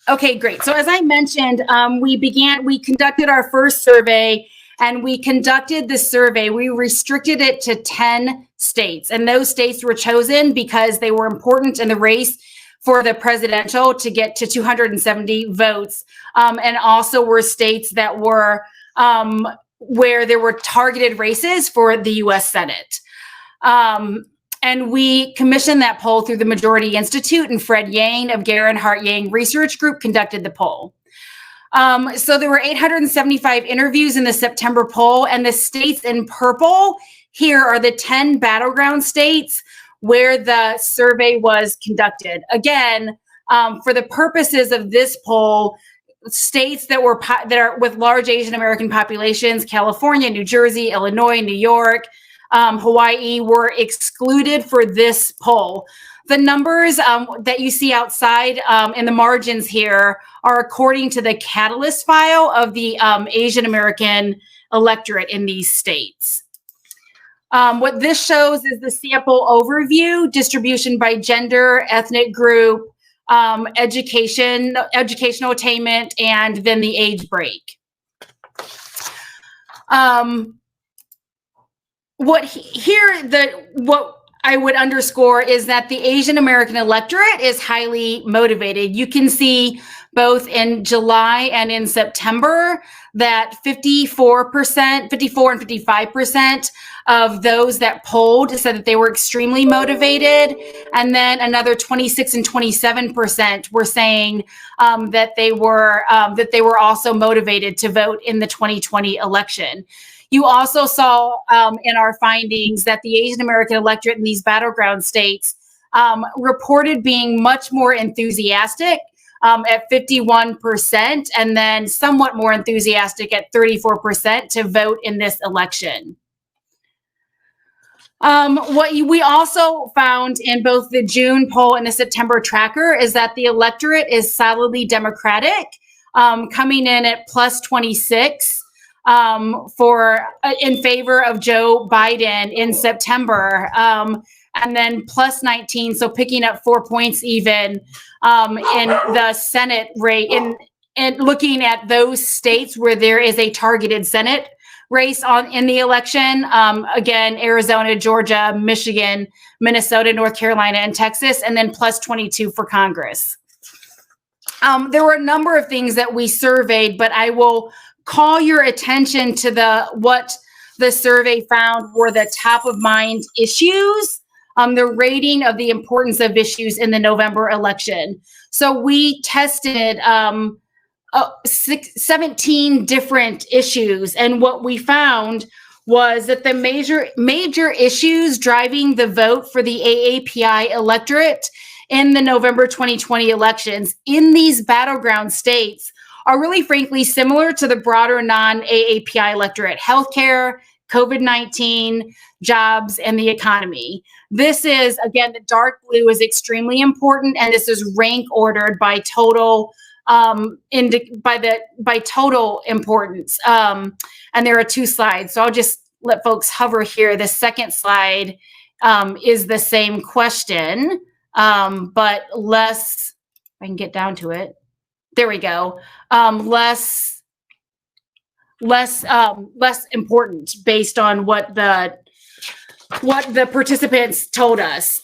Okay, great. So as I mentioned, we conducted our first survey, and we conducted the survey. We restricted it to 10 states, and those states were chosen because they were important in the race for the presidential to get to 270 votes, and also were states that were where there were targeted races for the U.S. Senate. And we commissioned that poll through the Majority Institute, and Fred Yang of Gerhard Yang Research Group conducted the poll. So there were 875 interviews in the September poll, and the states in purple here are the 10 battleground states where the survey was conducted. Again, for the purposes of this poll, states that are with large Asian American populations, California, New Jersey, Illinois, New York, Hawaii, were excluded for this poll. The numbers that you see outside in the margins here are according to the Catalyst file of the Asian American electorate in these states. What this shows is the sample overview, distribution by gender, ethnic group, educational attainment, and then the age break. What I would underscore is that the Asian American electorate is highly motivated. You can see both in July and in September that 54% and 55% of those that polled said that they were extremely motivated. And then another 26 and 27% were saying that they were also motivated to vote in the 2020 election. You also saw in our findings that the Asian American electorate in these battleground states reported being much more enthusiastic at 51%, and then somewhat more enthusiastic at 34% to vote in this election. What we also found in both the June poll and the September tracker is that the electorate is solidly Democratic, coming in at plus 26. In favor of Joe Biden in September, and then plus 19, so picking up 4 points even in the Senate rate. And looking at those states where there is a targeted Senate race in the election, again, Arizona, Georgia, Michigan, Minnesota, North Carolina, and Texas, and then plus 22 for Congress. There were a number of things that we surveyed, but I will call your attention to what the survey found were the top of mind issues, the rating of the importance of issues in the November election. So we tested 17 different issues, and what we found was that the major issues driving the vote for the AAPI electorate in the November 2020 elections in these battleground states are really, frankly, similar to the broader non-AAPI electorate: healthcare, COVID-19, jobs, and the economy. This is, again, the dark blue is extremely important, and this is rank ordered by total by total importance. And there are two slides, so I'll just let folks hover here. The second slide is the same question, but less. If I can get down to it. There we go. Less important based on what the participants told us.